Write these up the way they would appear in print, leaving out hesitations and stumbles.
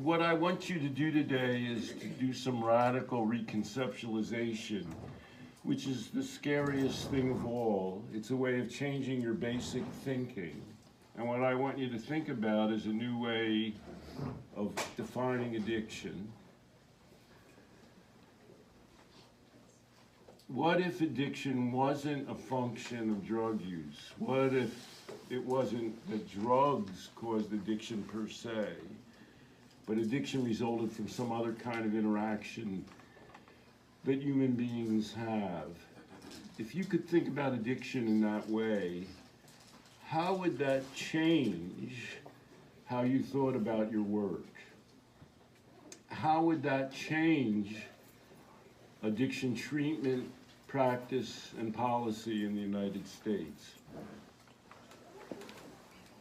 What I want you to do today is to do some radical reconceptualization, which is the scariest thing of all. It's a way of changing your basic thinking. And what I want you to think about is a new way of defining addiction. What if addiction wasn't a function of drug use? What if it wasn't that drugs caused addiction per se, but addiction resulted from some other kind of interaction that human beings have? If you could think about addiction in that way, how would that change how you thought about your work? How would that change addiction treatment, practice, and policy in the United States?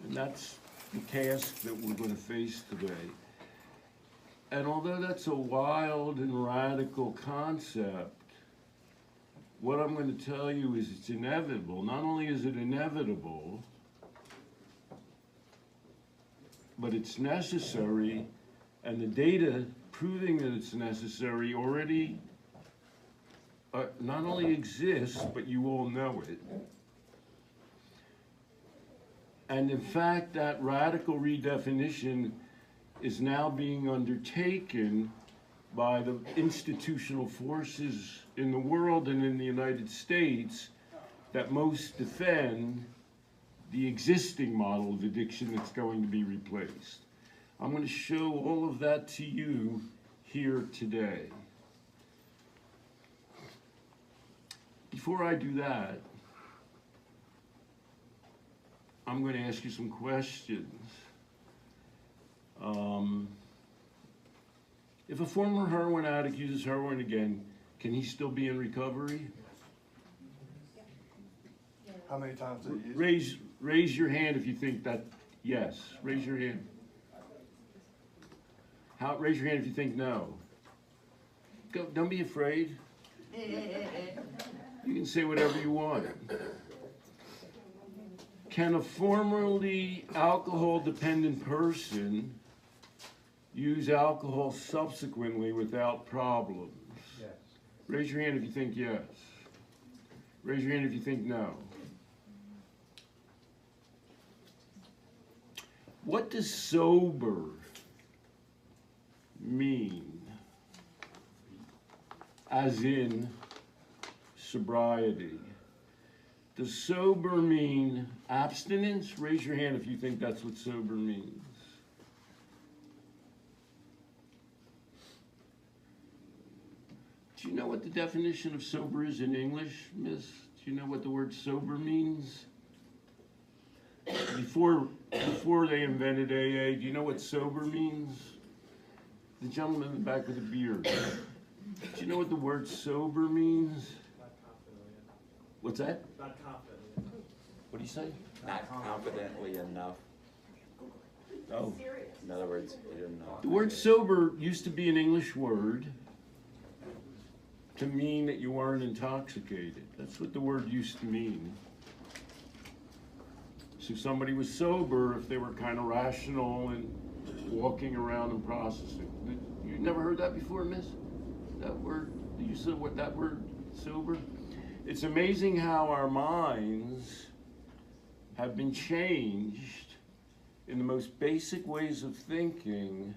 And that's the task that we're going to face today. And although that's a wild and radical concept, what I'm going to tell you is it's inevitable. Not only is it inevitable, but it's necessary, and the data proving that it's necessary already not only exists, but you all know it. And in fact, that radical redefinition is now being undertaken by the institutional forces in the world and in the United States that most defend the existing model of addiction that's going to be replaced. I'm going to show all of that to you here today. Before I do that, I'm going to ask you some questions. If a former heroin addict uses heroin again, can he still be in recovery? How many times did he use? Raise your hand if you think that, yes. Raise your hand. Raise your hand if you think no. Don't be afraid. You can say whatever you want. Can a formerly alcohol-dependent person use alcohol subsequently without problems? Yes. Raise your hand if you think yes. Raise your hand if you think no. What does sober mean? As in sobriety. Does sober mean abstinence? Raise your hand if you think that's what sober means. Do you know what the definition of sober is in English, miss? Do you know what the word sober means? Before they invented AA, do you know what sober means? The gentleman in the back with the beard. Do you know what the word sober means? Not confidently enough. What's that? Not confidently enough. What do you say? Not confidently enough. Oh. In other words, you didn't know. The word sober used to be an English word to mean that you weren't intoxicated. That's what the word used to mean. So somebody was sober if they were kind of rational and walking around and processing. You never heard that before, miss? That word, you said what that word, sober? It's amazing how our minds have been changed in the most basic ways of thinking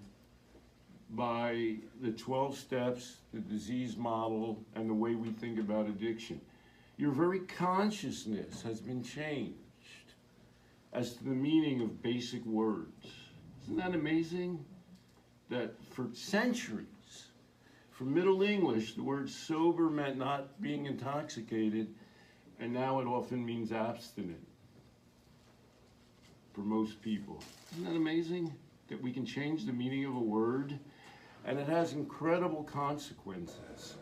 by the 12 steps, the disease model, and the way we think about addiction. Your very consciousness has been changed as to the meaning of basic words. Isn't that amazing? That for centuries, from Middle English, the word sober meant not being intoxicated, and now it often means abstinent for most people. Isn't that amazing? That we can change the meaning of a word, and it has incredible consequences.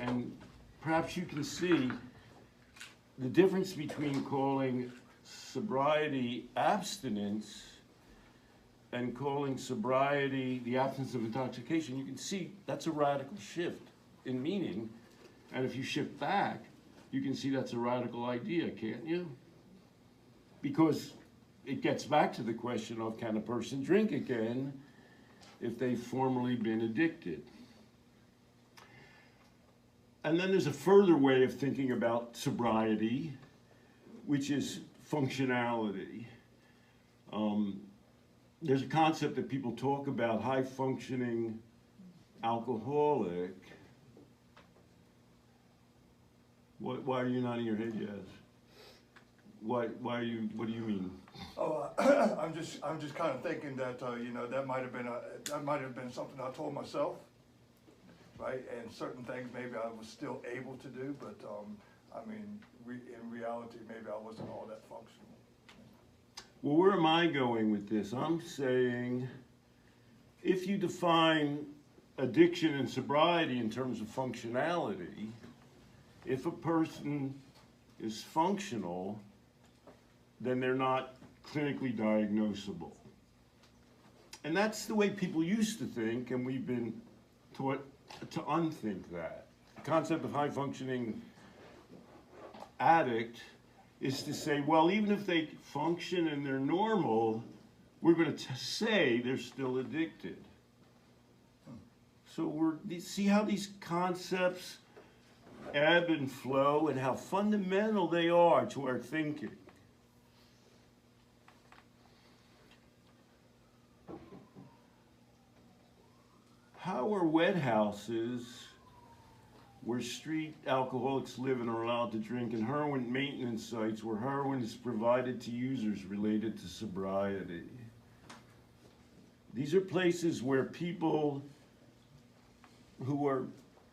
And perhaps you can see the difference between calling sobriety abstinence and calling sobriety the absence of intoxication. You can see that's a radical shift in meaning. And if you shift back, you can see that's a radical idea, can't you? Because it gets back to the question of, can a person drink again? if they've formerly been addicted. And then there's a further way of thinking about sobriety, which is functionality. There's a concept that people talk about, high functioning alcoholic. Why are you nodding your head, yes? Why are you, what do you mean? Oh, I'm just kind of thinking that, you know, that might have been something I told myself, right? And certain things maybe I was still able to do, but, I mean, in reality, maybe I wasn't all that functional. Well, where am I going with this? I'm saying, if you define addiction and sobriety in terms of functionality, if a person is functional, then they're not clinically diagnosable. And that's the way people used to think, and we've been taught to unthink that. The concept of high functioning addict is to say, well, even if they function and they're normal, we're going to say they're still addicted. So see how these concepts ebb and flow and how fundamental they are to our thinking. How are wet houses where street alcoholics live and are allowed to drink, and heroin maintenance sites where heroin is provided to users related to sobriety? These are places where people who are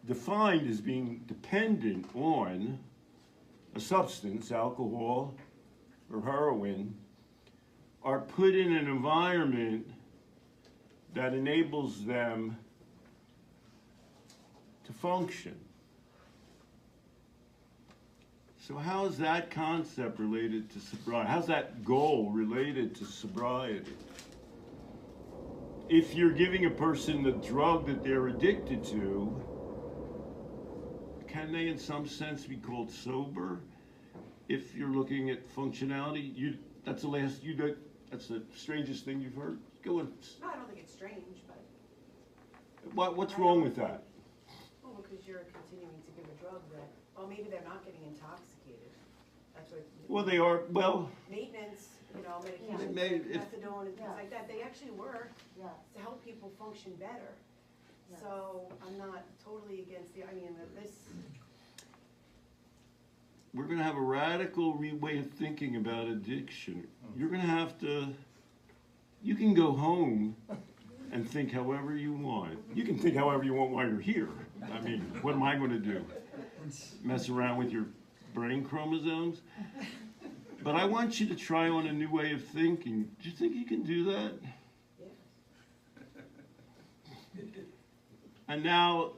defined as being dependent on a substance, alcohol or heroin, are put in an environment that enables them to function. So how is that concept related to sobriety? How's that goal related to sobriety? If you're giving a person the drug that they're addicted to, can they in some sense be called sober? If you're looking at functionality, that's the strangest thing you've heard? Go on. No, I don't think it's strange, but. What's wrong with that? Well, because you're continuing to give a drug that, well, maybe they're not getting intoxicated. That's what. Well, they are, well. Maintenance, you know, medication, If- methadone and things like that, they actually work Yeah. to help people function better. Yeah. So I'm not totally against this. We're going to have a radical way of thinking about addiction. You're going to have to, you can go home and think however you want. You can think however you want while you're here. I mean, what am I going to do? Mess around with your brain chromosomes? But I want you to try on a new way of thinking. Do you think you can do that? Yeah. And now,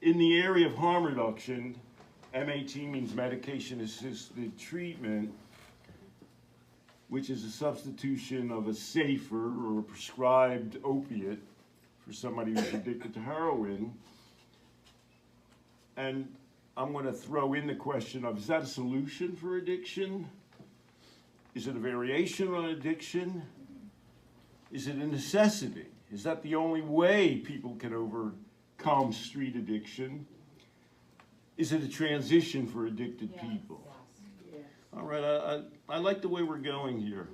in the area of harm reduction, MAT means medication-assisted treatment, which is a substitution of a safer or a prescribed opiate for somebody who's addicted to heroin. And I'm going to throw in the question of, is that a solution for addiction? Is it a variation on addiction? Is it a necessity? Is that the only way people can overcome street addiction? Is it a transition for addicted people? Yes. All right, I like the way we're going here.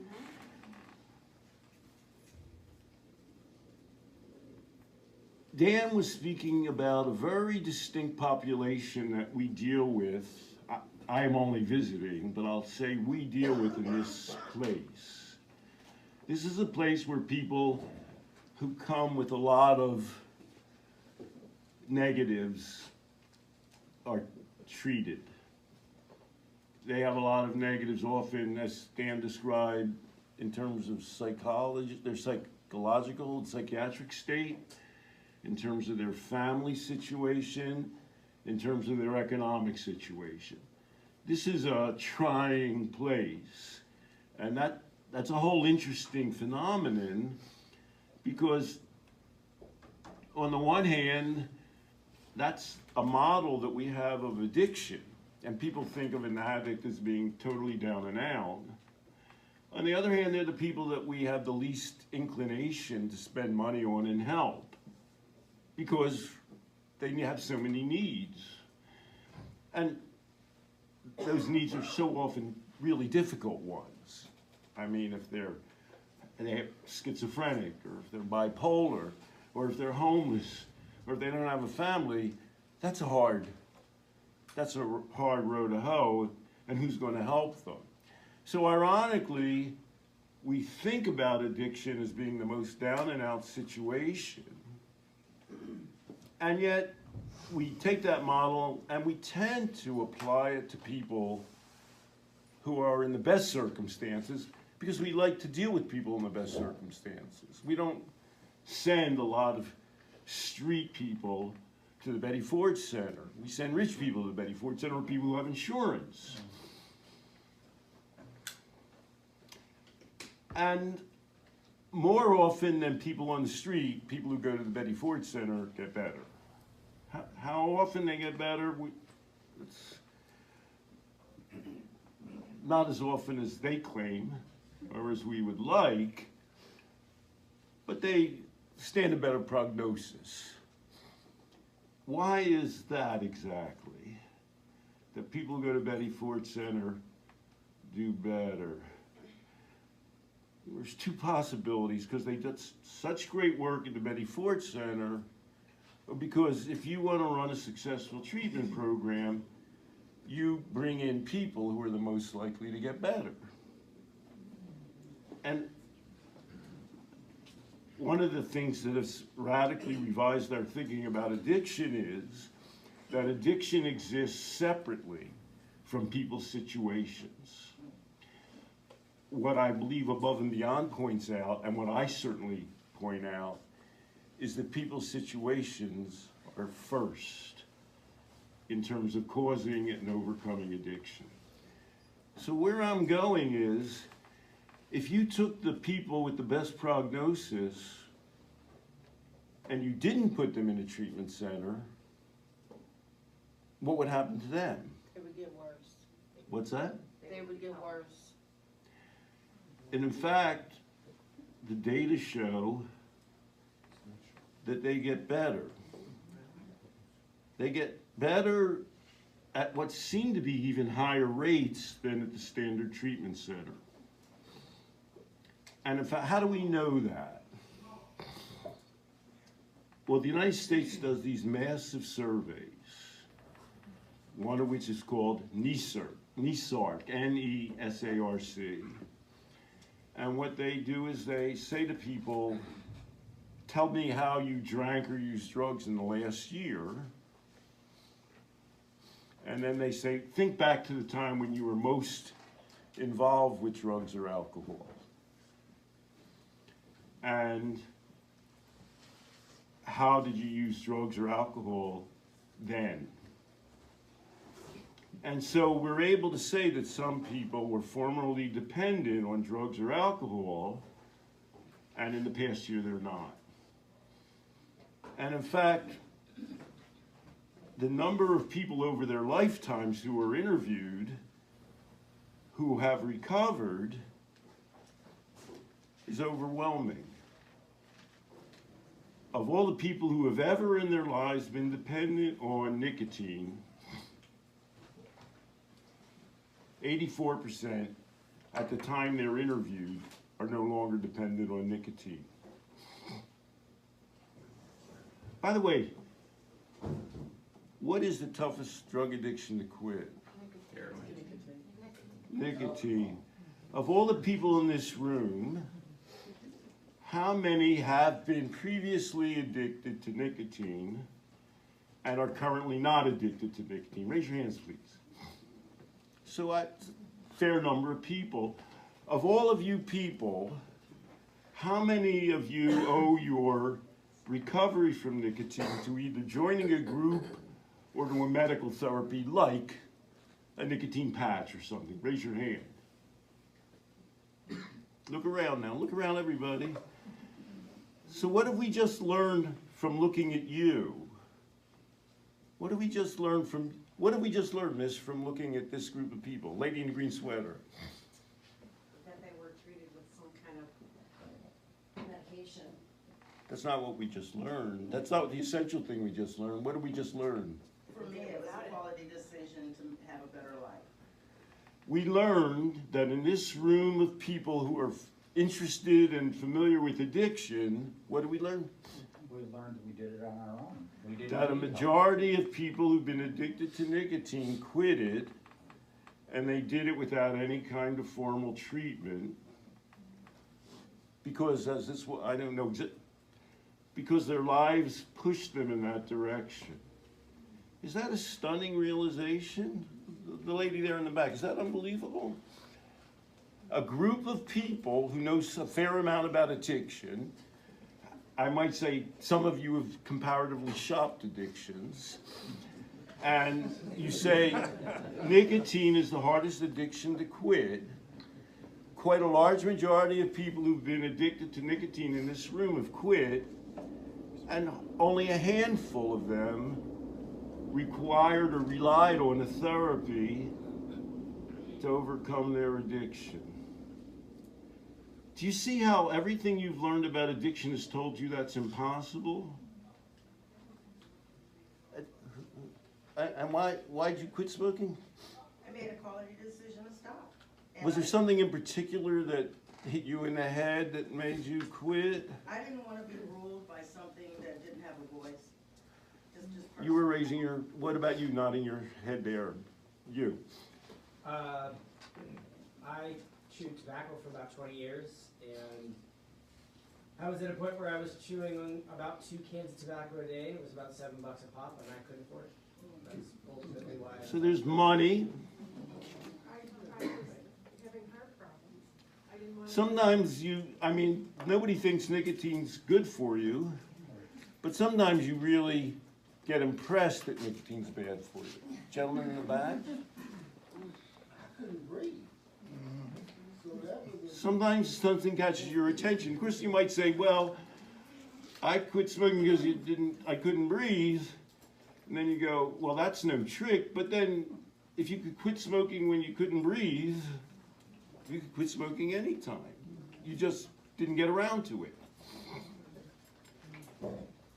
Dan was speaking about a very distinct population that we deal with. I am only visiting, but I'll say we deal with in this place. This is a place where people who come with a lot of negatives are treated. They have a lot of negatives, often, as Dan described, in terms of psychology, their psychological and psychiatric state, in terms of their family situation, in terms of their economic situation. This is a trying place, and that's a whole interesting phenomenon, because on the one hand, that's a model that we have of addiction, and people think of an addict as being totally down and out. On the other hand, they're the people that we have the least inclination to spend money on and help because they have so many needs. And those needs are so often really difficult ones. I mean, if they're schizophrenic, or if they're bipolar, or if they're homeless, or if they don't have a family, that's a hard row to hoe, and who's going to help them? So ironically, we think about addiction as being the most down and out situation, and yet we take that model and we tend to apply it to people who are in the best circumstances because we like to deal with people in the best circumstances. We don't send a lot of street people to the Betty Ford Center. We send rich people to the Betty Ford Center, or people who have insurance. And more often than people on the street, people who go to the Betty Ford Center get better. How often they get better? It's not as often as they claim, or as we would like, but they stand a better prognosis. Why is that exactly? That people who go to Betty Ford Center do better? There's two possibilities, because they did such great work at the Betty Ford Center, because if you want to run a successful treatment program, you bring in people who are the most likely to get better. And one of the things that has radically revised our thinking about addiction is that addiction exists separately from people's situations. What I believe Above and Beyond points out, and what I certainly point out, is that people's situations are first in terms of causing and overcoming addiction. So where I'm going is, if you took the people with the best prognosis and you didn't put them in a treatment center, what would happen to them? It would get worse. What's that? They would get worse. And in fact, the data show that they get better. They get better at what seem to be even higher rates than at the standard treatment center. And in fact, how do we know that? Well, the United States does these massive surveys, one of which is called NESARC, N-E-S-A-R-C. And what they do is they say to people, tell me how you drank or used drugs in the last year. And then they say, think back to the time when you were most involved with drugs or alcohol. And how did you use drugs or alcohol then? And so we're able to say that some people were formerly dependent on drugs or alcohol, and in the past year they're not. And in fact, the number of people over their lifetimes who were interviewed who have recovered is overwhelming. Of all the people who have ever in their lives been dependent on nicotine, 84% at the time they're interviewed are no longer dependent on nicotine. By the way, what is the toughest drug addiction to quit? Nicotine. Of all the people in this room, how many have been previously addicted to nicotine and are currently not addicted to nicotine? Raise your hands, please. So a fair number of people. Of all of you people, how many of you owe your recovery from nicotine to either joining a group or to a medical therapy like a nicotine patch or something? Raise your hand. Look around now. Look around, everybody. So what have we just learned from looking at you? What have we just learned, Miss, from looking at this group of people? Lady in the green sweater. That they were That's not what we just learned. That's not the essential thing we just learned. What did we just learn? For me, it was a quality decision to have a better life. We learned that in this room of people who are interested and familiar with addiction, what did we learn? We learned we did it on our own. We didn't That a need help. majority of people who've been addicted to nicotine quit it, and they did it without any kind of formal treatment. Because as this, I don't know, because their lives pushed them in that direction. Is that a stunning realization? The lady there in the back, is that unbelievable? A group of people who know a fair amount about addiction. I might say some of you have comparatively shopped addictions. And you say nicotine is the hardest addiction to quit. Quite a large majority of people who've been addicted to nicotine in this room have quit, and only a handful of them required or relied on a therapy to overcome their addiction. Do you see how everything you've learned about addiction has told you that's impossible? And why'd you quit smoking? I made a quality decision to stop. And Was there something in particular that hit you in the head that made you quit? I didn't want to be ruled by something that didn't have a voice. Just You were raising your, what about you nodding your head there? You. I chewed tobacco for about 20 years, and I was at a point where I was chewing on about 2 cans of tobacco a day, and it was about $7 a pop, and I couldn't afford it. That's ultimately why. So there's money. I was having heart problems. I didn't want to. Sometimes nobody thinks nicotine's good for you, but sometimes you really get impressed that nicotine's bad for you. Gentleman in the back? Sometimes something catches your attention. Of course, you might say, well, I quit smoking because I couldn't breathe. And then you go, well, that's no trick. But then if you could quit smoking when you couldn't breathe, you could quit smoking anytime. You just didn't get around to it.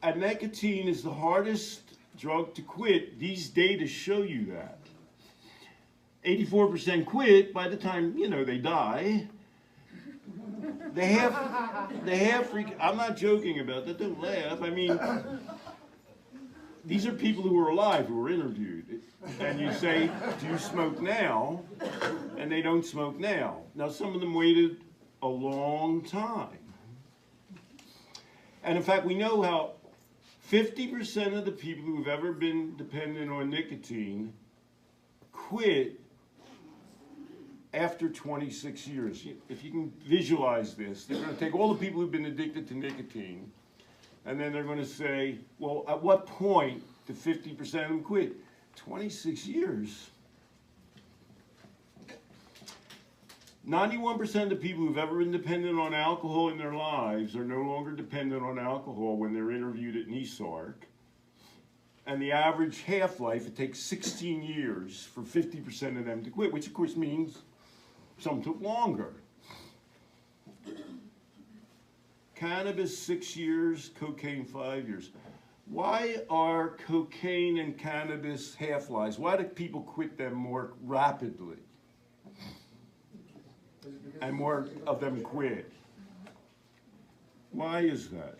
And nicotine is the hardest drug to quit. These data show you that. 84% quit by the time, they die. I'm not joking about that, don't laugh. These are people who are alive, who were interviewed. And you say, do you smoke now? And they don't smoke now. Now, some of them waited a long time. And in fact, we know how 50% of the people who've ever been dependent on nicotine quit after 26 years. If you can visualize this, they're going to take all the people who've been addicted to nicotine, and then they're going to say, well, at what point did 50% of them quit? 26 years. 91% of the people who've ever been dependent on alcohol in their lives are no longer dependent on alcohol when they're interviewed at NESARC. And the average half-life, it takes 16 years for 50% of them to quit, which of course means some took longer. Cannabis, 6 years, cocaine, 5 years. Why are cocaine and cannabis half-lives? Why do people quit them more rapidly? And more of them quit. Why is that?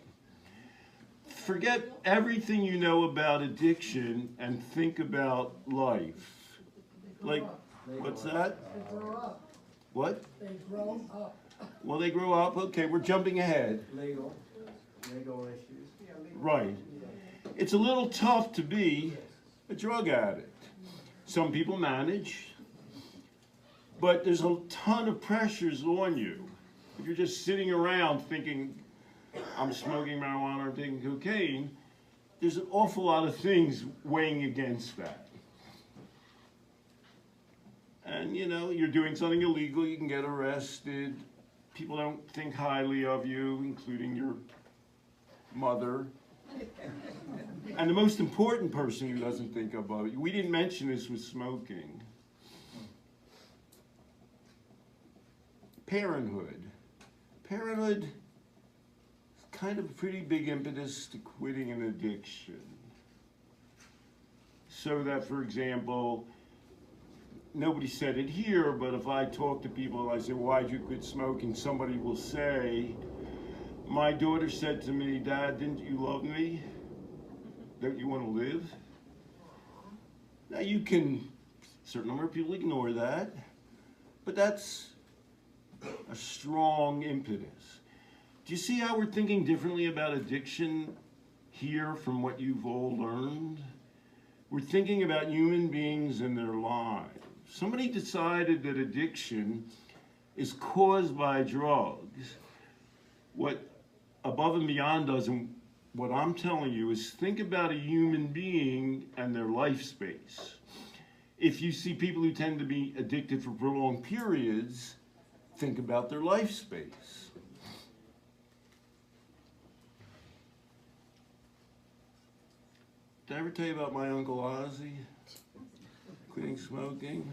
Forget everything you know about addiction and think about life. Like, what's that? They grow up. What? They grow up. Well, they grow up. Okay, we're jumping ahead. Legal issues. Right. It's a little tough to be a drug addict. Some people manage, but there's a ton of pressures on you. If you're just sitting around thinking, I'm smoking marijuana or taking cocaine, there's an awful lot of things weighing against that. And you're doing something illegal, you can get arrested. People don't think highly of you, including your mother. And the most important person who doesn't think about you, we didn't mention this with smoking. Parenthood. Parenthood is kind of a pretty big impetus to quitting an addiction. So that, for example, nobody said it here, but if I talk to people, I say, why'd you quit smoking? Somebody will say, my daughter said to me, Dad, didn't you love me? Don't you want to live? Now you can, a certain number of people ignore that, but that's a strong impetus. Do you see how we're thinking differently about addiction here from what you've all learned? We're thinking about human beings and their lives. Somebody decided that addiction is caused by drugs. What Above and Beyond does, and what I'm telling you, is think about a human being and their life space. If you see people who tend to be addicted for prolonged periods, think about their life space. Did I ever tell you about my Uncle Ozzy quitting smoking?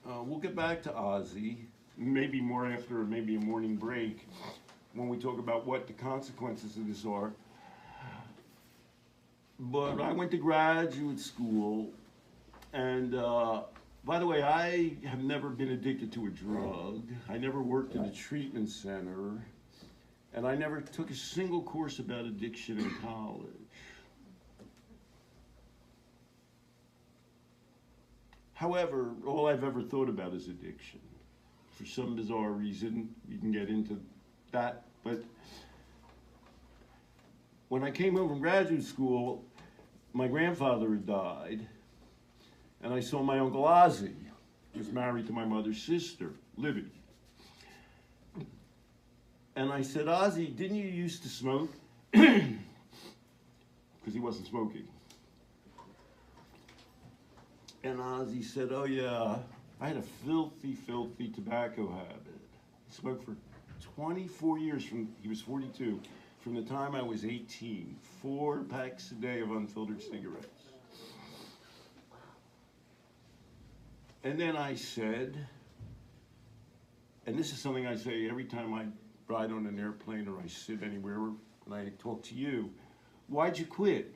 We'll get back to Ozzy, maybe more after maybe a morning break, when we talk about what the consequences of this are. But I went to graduate school, and by the way, I have never been addicted to a drug. I never worked in a treatment center. And I never took a single course about addiction in college. However, all I've ever thought about is addiction. For some bizarre reason, you can get into that, but when I came home from graduate school, my grandfather had died, and I saw my Uncle Ozzy. He was married to my mother's sister, Libby. And I said, Ozzy, didn't you used to smoke? Because he wasn't smoking. And Ozzy said, oh yeah, I had a filthy, filthy tobacco habit. He smoked for 24 years, he was 42, from the time I was 18, 4 packs a day of unfiltered cigarettes. And then I said, and this is something I say every time I ride on an airplane or I sit anywhere when I talk to you, why'd you quit?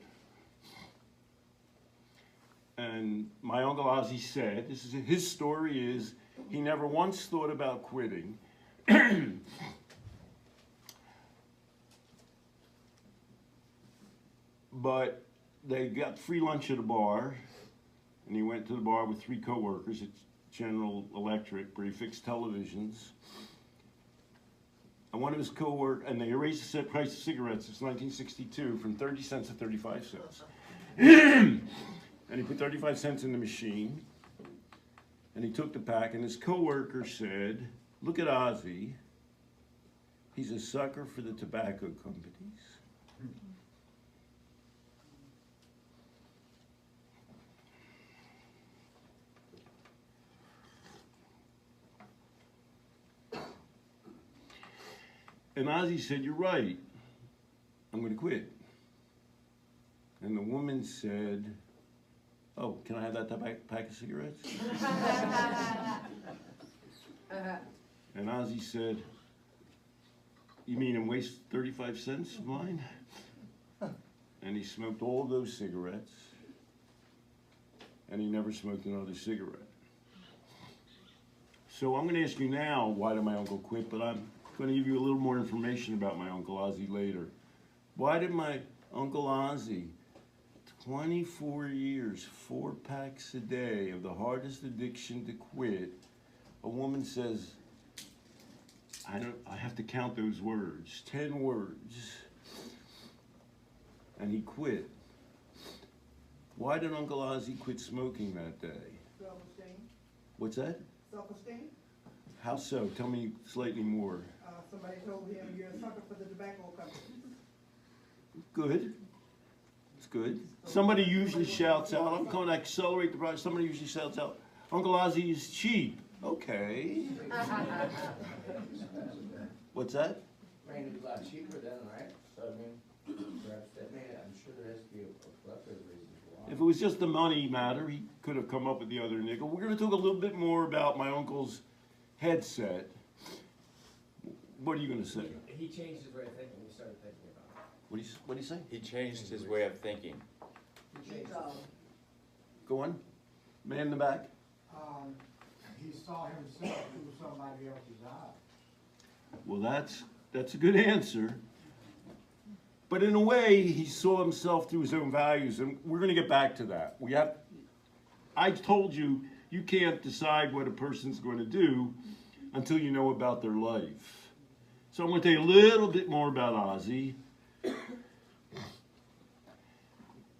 And my Uncle Ozzy said, his story is, he never once thought about quitting. But they got free lunch at a bar, and he went to the bar with 3 coworkers at General Electric, where he fixed televisions. And one of his coworkers, and they raised the price of cigarettes since 1962 from 30 cents to 35 cents. And he put 35 cents in the machine, and he took the pack, and his coworker said, look at Ozzy, he's a sucker for the tobacco companies. And Ozzy said, you're right, I'm going to quit. And the woman said, oh, can I have that pack of cigarettes? And Ozzy said, you mean and waste 35 cents of mine? And he smoked all of those cigarettes, and he never smoked another cigarette. So I'm going to ask you now, why did my uncle quit? But I'm going to give you a little more information about my Uncle Ozzy later. Why did my Uncle Ozzy, 24 years, 4 packs a day of the hardest addiction to quit, a woman says, I have to count those words, 10 words, and he quit. Why did Uncle Ozzy quit smoking that day? Self-esteem. What's that? Self-esteem. How so? Tell me slightly more. Somebody told him, you're a sucker for the tobacco company. Good. It's good. Somebody usually shouts out, I'm going to accelerate the price. Somebody usually shouts out, Uncle Ozzy is cheap. Okay. What's that? I mean, it's a lot cheaper then, right? So, I mean, perhaps that may, I'm sure there has to be a plethora of reasons why. If it was just the money matter, he could have come up with the other nickel. We're going to talk a little bit more about my uncle's headset. What are you gonna say? He changed his way of thinking, he started thinking about it. What do you say? He changed his way of thinking. He changed So, it. Go on. Man in the back. He saw himself through somebody else's eye. Well, that's a good answer. But in a way, he saw himself through his own values, and we're going to get back to that. I told you, you can't decide what a person's going to do until you know about their life. So I'm going to tell you a little bit more about Ozzy.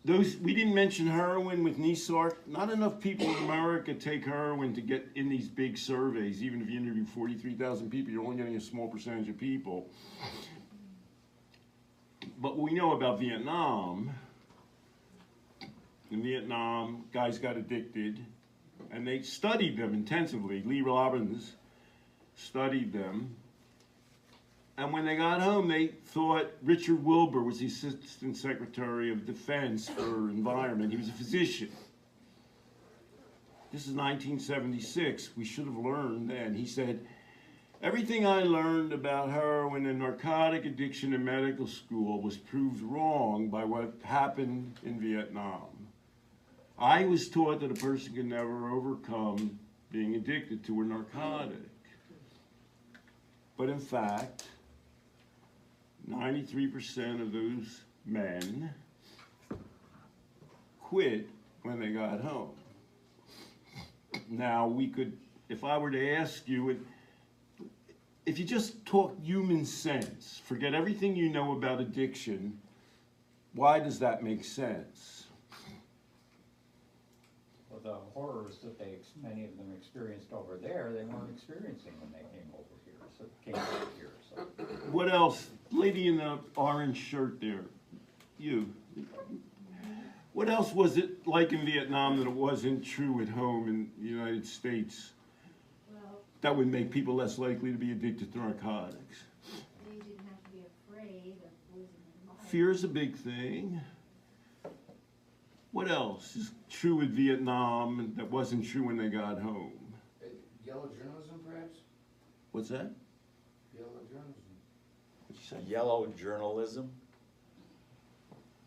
We didn't mention heroin with Nisark. Not enough people in America take heroin to get in these big surveys. Even if you interview 43,000 people, you're only getting a small percentage of people. But what we know about Vietnam, in Vietnam, guys got addicted, and they studied them intensively. Lee Robbins studied them. And when they got home, they thought Richard Wilbur was the Assistant Secretary of Defense for Environment. He was a physician. This is 1976. We should have learned then. He said, everything I learned about heroin and narcotic addiction in medical school was proved wrong by what happened in Vietnam. I was taught that a person can never overcome being addicted to a narcotic. But in fact, 93% of those men quit when they got home. Now, if I were to ask you, if you just talk human sense, forget everything you know about addiction, why does that make sense? Well, the horrors that many of them experienced over there, they weren't experiencing when they came over here. So. What else? Lady in the orange shirt there, you. What else was it like in Vietnam that it wasn't true at home in the United States? Well, That would make people less likely to be addicted to narcotics. they didn't have to be afraid of losing their life. Fear is a big thing. What else is true with Vietnam and that wasn't true when they got home? Yellow journalism, perhaps? What's that? Yellow journalism. What'd you say? Yellow journalism,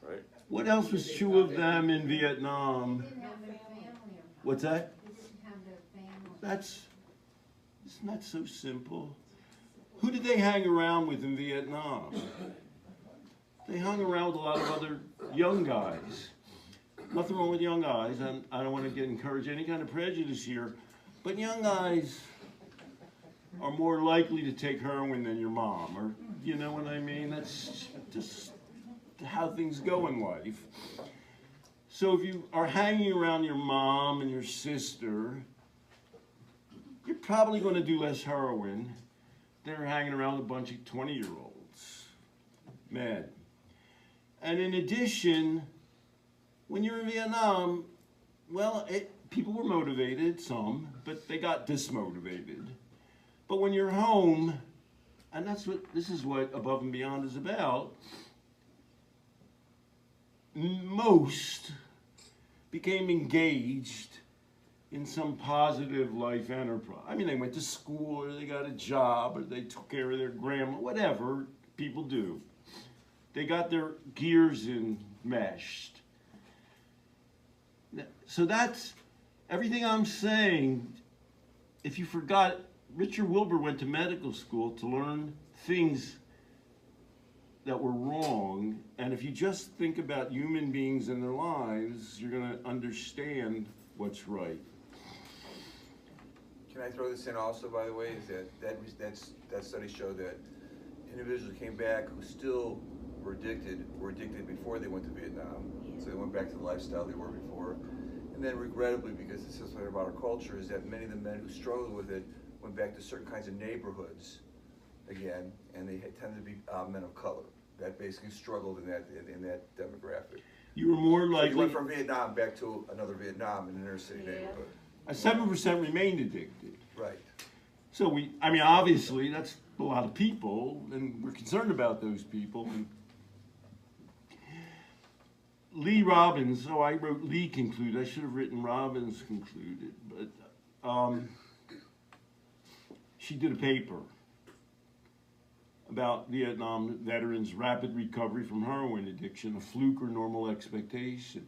right? What else was true of them in Vietnam? They didn't have their family around. What's that? They didn't have their family. Isn't that so simple? Who did they hang around with in Vietnam? They hung around with a lot of other young guys. Nothing wrong with young guys. I don't want to encourage any kind of prejudice here. But young guys are more likely to take heroin than your mom. Or, you know what I mean? That's just how things go in life. So if you are hanging around your mom and your sister, you're probably going to do less heroin than hanging around a bunch of 20-year-olds. Men. And in addition, when you're in Vietnam, well, people were motivated, some, but they got dismotivated. But when you're home, and this is what Above and Beyond is about, most became engaged in some positive life enterprise. I mean, they went to school, or they got a job, or they took care of their grandma, whatever people do. They got their gears enmeshed. So that's everything I'm saying. If you forgot, Richard Wilbur went to medical school to learn things that were wrong, and if you just think about human beings and their lives, you're going to understand what's right. Can I throw this in also, by the way, is that study showed that individuals who came back who still were addicted before they went to Vietnam. So they went back to the lifestyle they were before. And then regrettably, because this is something about our culture, is that many of the men who struggled with it went back to certain kinds of neighborhoods again, and they tended to be men of color that basically struggled in that demographic. You were more So likely. you went from Vietnam back to another Vietnam in an inner city neighborhood. 7% remained addicted. Right. So I mean, obviously, that's a lot of people, and we're concerned about those people. And Lee Robbins, I wrote Lee concluded. I should have written Robbins concluded, but she did a paper. about Vietnam veterans' rapid recovery from heroin addiction, a fluke or normal expectation.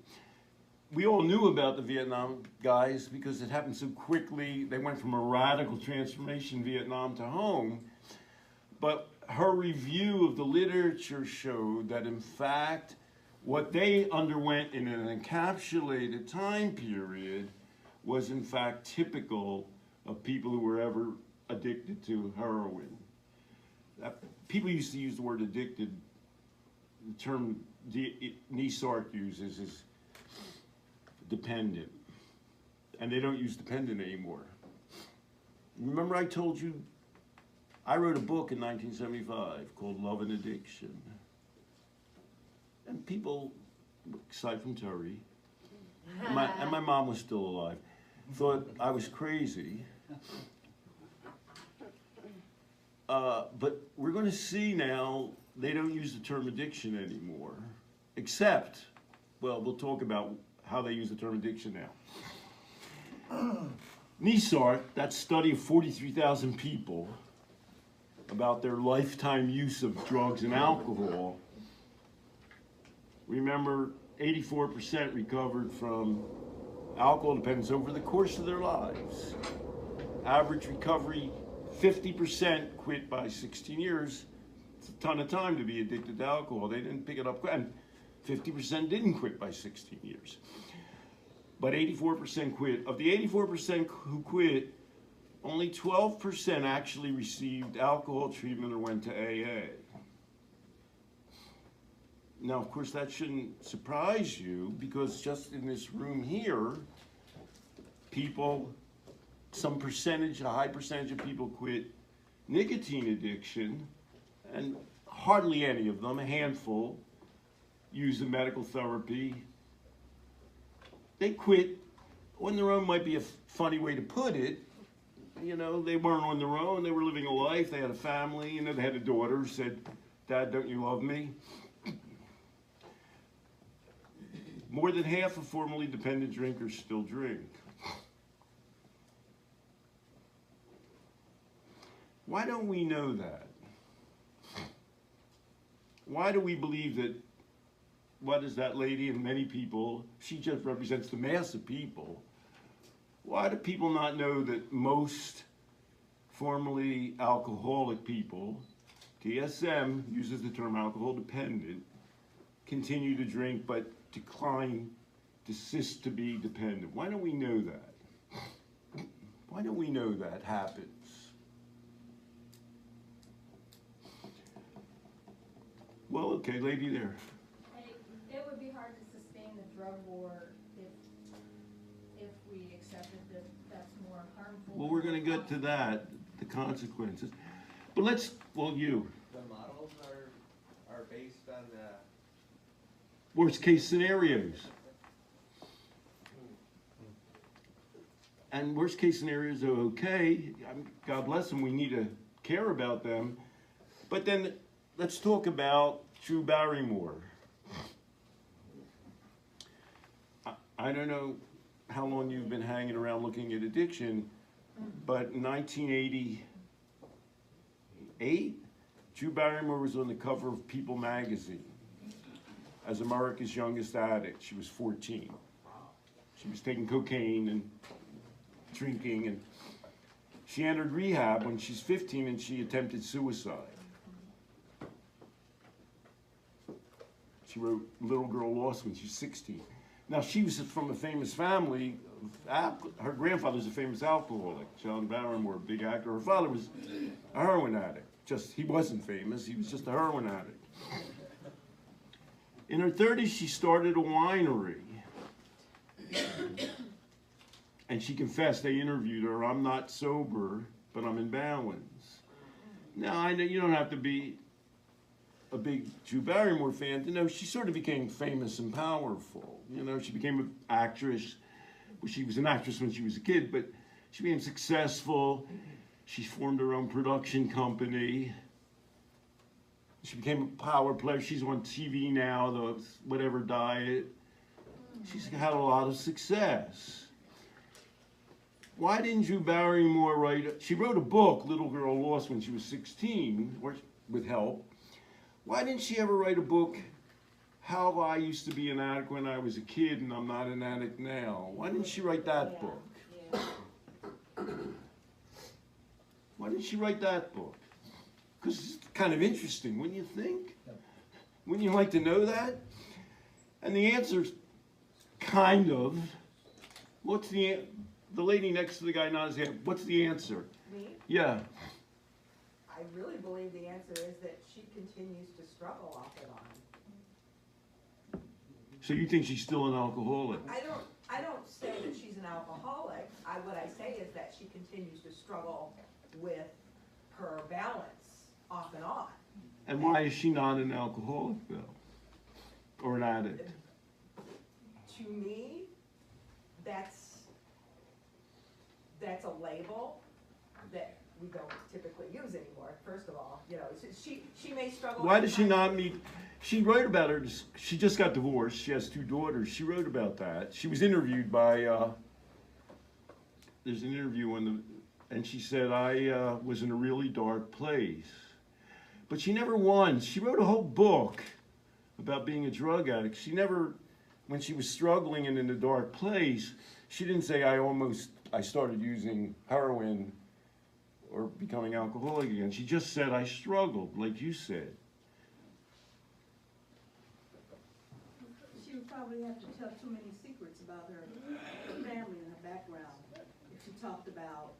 We all knew about the Vietnam guys because it happened so quickly. They went from a radical transformation in Vietnam to home. But her review of the literature showed that, in fact, what they underwent in an encapsulated time period was, in fact, typical of people who were ever addicted to heroin. People used to use the word addicted. The term Neisart uses is dependent. And they don't use dependent anymore. Remember I told you, I wrote a book in 1975 called Love and Addiction. And people, aside from Terry, and my mom was still alive, thought I was crazy. But we're going to see now they don't use the term addiction anymore, except, well, we'll talk about how they use the term addiction now. Neisart, that study of 43,000 people about their lifetime use of drugs and alcohol, remember 84% recovered from alcohol dependence over the course of their lives. Average recovery, 50% quit by 16 years. It's a ton of time to be addicted to alcohol. They didn't pick it up, and 50% didn't quit by 16 years. But 84% quit. Of the 84% who quit, only 12% actually received alcohol treatment or went to AA. Now, of course, that shouldn't surprise you, because just in this room here, people, some percentage, a high percentage of people quit nicotine addiction, and hardly any of them, a handful, use the medical therapy. They quit on their own might be a funny way to put it. You know, they weren't on their own, they were living a life, they had a family, you know, they had a daughter who said, "Dad, don't you love me?" More than half of formerly dependent drinkers still drink. Why don't we know that? Why do we believe that, what is that lady and many people, she just represents the mass of people. Why do people not know that most formerly alcoholic people, DSM uses the term alcohol dependent, continue to drink but decline, desist to be dependent? Why don't we know that? Why don't we know that happens? Well, okay, lady there. It would be hard to sustain the drug war if we accepted that that's more harmful. Well, we're going to get to that, the consequences. But let's, well, you. The models are based on the Worst case scenarios. And worst case scenarios are okay. God bless them, we need to care about them. But then let's talk about Drew Barrymore. I don't know how long you've been hanging around looking at addiction, but in 1988, Drew Barrymore was on the cover of People magazine as America's youngest addict. She was 14. She was taking cocaine and drinking, and she entered rehab when she's 15 and she attempted suicide. She wrote Little Girl Lost when she was 16. Now, she was from a famous family. Her grandfather's a famous alcoholic, John Barrymore, a big actor. Her father was a heroin addict. He wasn't famous, he was just a heroin addict. In her 30s, she started a winery. And she confessed, they interviewed her, "I'm not sober, but I'm in balance." Now, I know you don't have to be a big Drew Barrymore fan to know she sort of became famous and powerful. You know, she became an actress. Well, she was an actress when she was a kid, but she became successful. She formed her own production company. She became a power player. She's on TV now, the whatever diet. She's had a lot of success. Why didn't Drew Barrymore write? She wrote a book, Little Girl Lost, when she was 16, with help. Why didn't she ever write a book, How I Used to Be an Addict When I Was a Kid and I'm Not an Addict Now? Why didn't she write that book? Why didn't she write that book? Because it's kind of interesting, wouldn't you think? Wouldn't you like to know that? And the answer's kind of. What's the lady next to the guy nodding his head? What's the answer? Me? Yeah. I really believe the answer is that she continues to struggle off and on. So you think she's still an alcoholic? I don't say that she's an alcoholic. What I say is that she continues to struggle with her balance off and on. And why is she not an alcoholic though? Or an addict? To me, that's a label that we don't typically use anymore, first of all. You know, she may struggle. Why does she not meet? She wrote about her, she just got divorced, she has 2 daughters, she wrote about that. She was interviewed by, there's an interview and she said, I was in a really dark place. But she never once, she wrote a whole book about being a drug addict. She never, when she was struggling and in a dark place, she didn't say, I started using heroin or becoming alcoholic again. She just said, I struggled, like you said. She would probably have to tell too many secrets about her family and her background if she talked about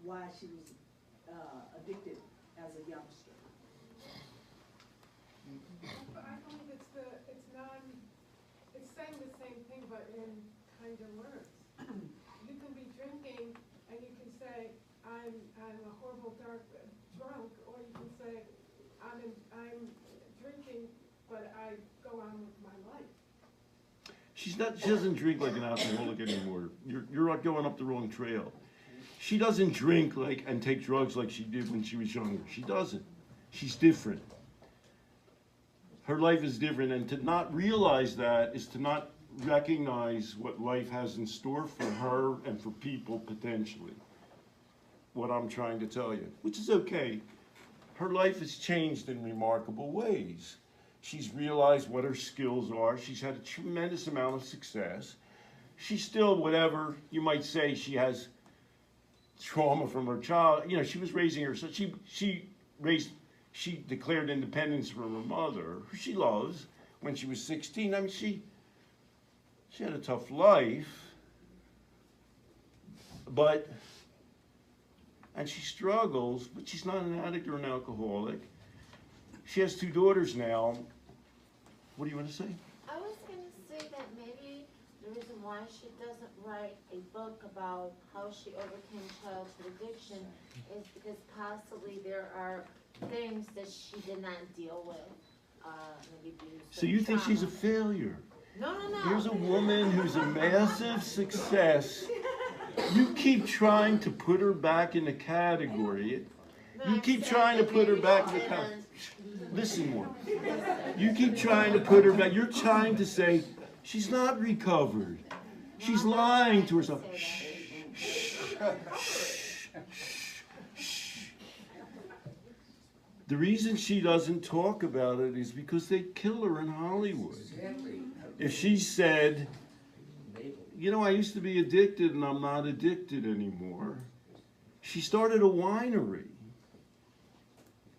why she was addicted as a youngster. But I believe it's saying the same thing, but in kind of words. You can be drinking and you can say, I'm a horrible drunk, or you can say, I'm drinking, but I go on with my life. She doesn't drink like an alcoholic anymore. You're going up the wrong trail. She doesn't drink and take drugs like she did when she was younger. She doesn't. She's different. Her life is different, and to not realize that is to not recognize what life has in store for her and for people potentially. What I'm trying to tell you, which is okay. Her life has changed in remarkable ways. She's realized what her skills are. She's had a tremendous amount of success. She's still, whatever you might say, she has trauma from her child. You know, she was raising her, so she declared independence from her mother, who she loves, when she was 16. I mean, she had a tough life, and she struggles, but she's not an addict or an alcoholic. She has 2 daughters now. What do you want to say? I was going to say that maybe the reason why she doesn't write a book about how she overcame childhood addiction is because possibly there are things that she did not deal with. Maybe abuse. So you think she's a failure? No. Here's a woman who's a massive success. You keep trying to put her back in the category. You keep trying to put her back in the category. Listen more. You keep trying to put her back. You're trying to say, she's not recovered. She's lying to herself. Shh, shh, shh, shh. The reason she doesn't talk about it is because they'd kill her in Hollywood. If she said, you know, I used to be addicted and I'm not addicted anymore. She started a winery.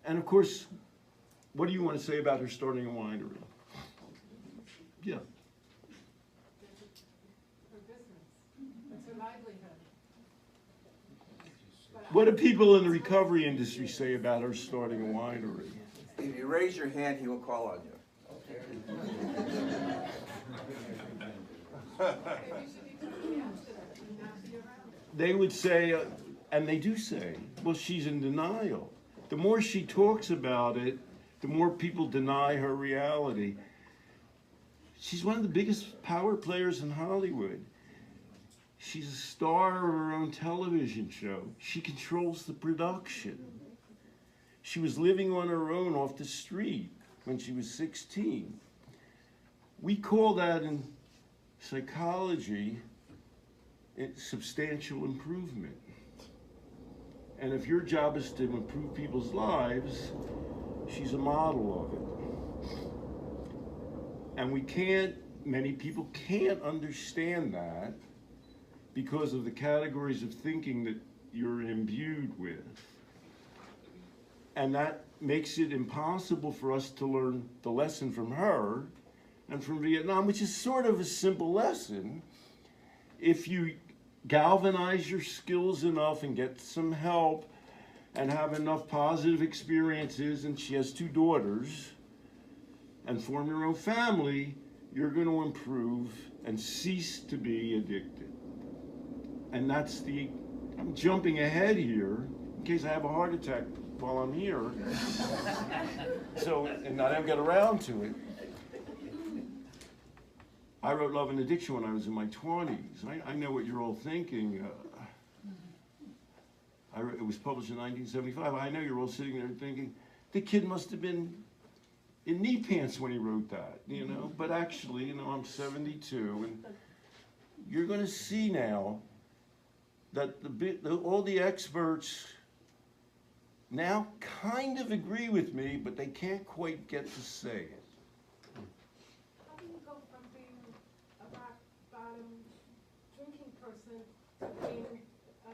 And of course, what do you want to say about her starting a winery? Yeah. Her business. It's her livelihood. What do people in the recovery industry say about her starting a winery? If you raise your hand, he will call on you. They would say, and they do say, well, she's in denial. The more she talks about it, the more people deny her reality. She's one of the biggest power players in Hollywood. She's a star of her own television show. She controls the production. She was living on her own off the street when she was 16. We call that in psychology substantial improvement. And if your job is to improve people's lives, she's a model of it. And many people can't understand that because of the categories of thinking that you're imbued with. And that makes it impossible for us to learn the lesson from her and from Vietnam, which is sort of a simple lesson. If you galvanize your skills enough and get some help and have enough positive experiences, and she has 2 daughters, and form your own family, you're going to improve and cease to be addicted. And I'm jumping ahead here in case I have a heart attack while I'm here. And I don't get around to it. I wrote Love and Addiction when I was in my 20s. I know what you're all thinking. It was published in 1975. I know you're all sitting there thinking, the kid must have been in knee pants when he wrote that, you know? But actually, you know, I'm 72, and you're gonna see now that all the experts now kind of agree with me, but they can't quite get to say it. How do you go from being a rock bottom drinking person to being a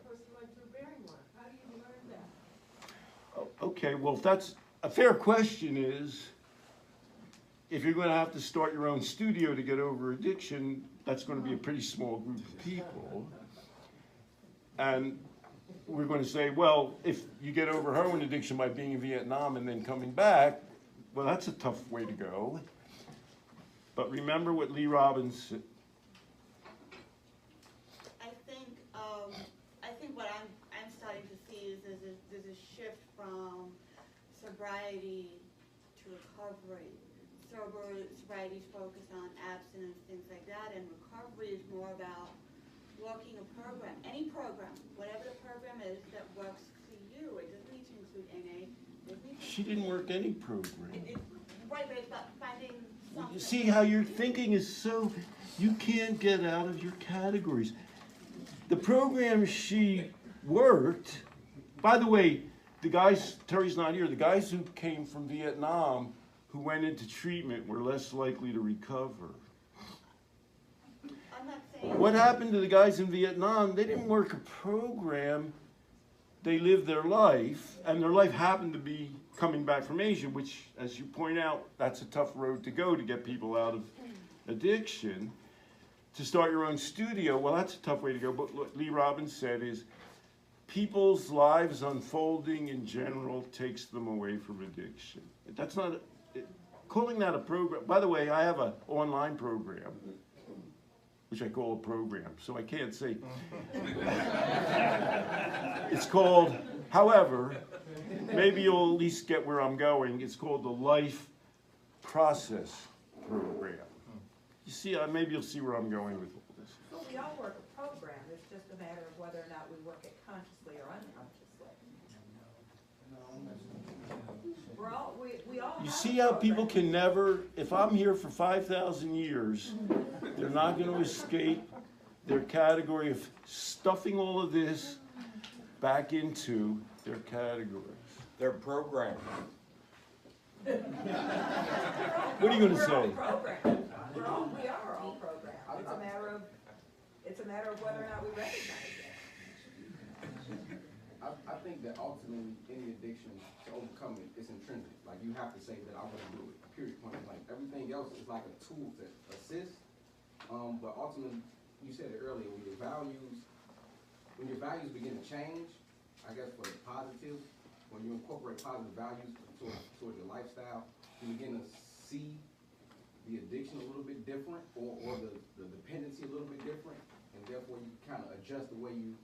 person like Drew Barrymore? How do you learn that? Okay, well, if that's a fair question is, if you're going to have to start your own studio to get over addiction, that's going to be a pretty small group of people. And we're going to say, well, if you get over heroin addiction by being in Vietnam and then coming back, well, that's a tough way to go. But remember what Lee Robbins said. I think what I'm starting to see is there's a shift from sobriety to recovery. Sobriety is focused on abstinence, things like that, and recovery is more about working a program, any program, whatever the program is that works for you. It doesn't need to include NA. She didn't work any program. Right, but it's about finding something. You see how your thinking is so, you can't get out of your categories. The program she worked, by the way, the guys, Terry's not here, the guys who came from Vietnam who went into treatment were less likely to recover. I'm not saying. What happened to the guys in Vietnam? They didn't work a program. They lived their life, and their life happened to be coming back from Asia, which, as you point out, that's a tough road to go to get people out of addiction. To start your own studio, well, that's a tough way to go. But what Lee Robbins said is, people's lives unfolding in general takes them away from addiction. That's not, calling that a program. By the way, I have an online program, which I call a program, so I can't say. It's called, however, maybe you'll at least get where I'm going. It's called the Life Process Program. You see, maybe you'll see where I'm going with all this. So we all work a program, it's just a matter of whether or not we work it consciously or unconsciously. We all You have see a how program. people can never, if I'm here for 5,000 years, they're not going to escape their category of stuffing all of this back into their categories. They're programmed. What are you going to We're all say? programmed. We are all programmed. It's a matter of whether or not we recognize it. I think that ultimately any addiction, to overcome it, is intrinsic. Like, you have to say that I want to do it, period, point blank. Everything else is like a tool to assist. But ultimately, you said it earlier, when your values begin to change, I guess for the positive, when you incorporate positive values towards your lifestyle, you begin to see the addiction a little bit different, or the dependency a little bit different, and therefore you kind of adjust the way you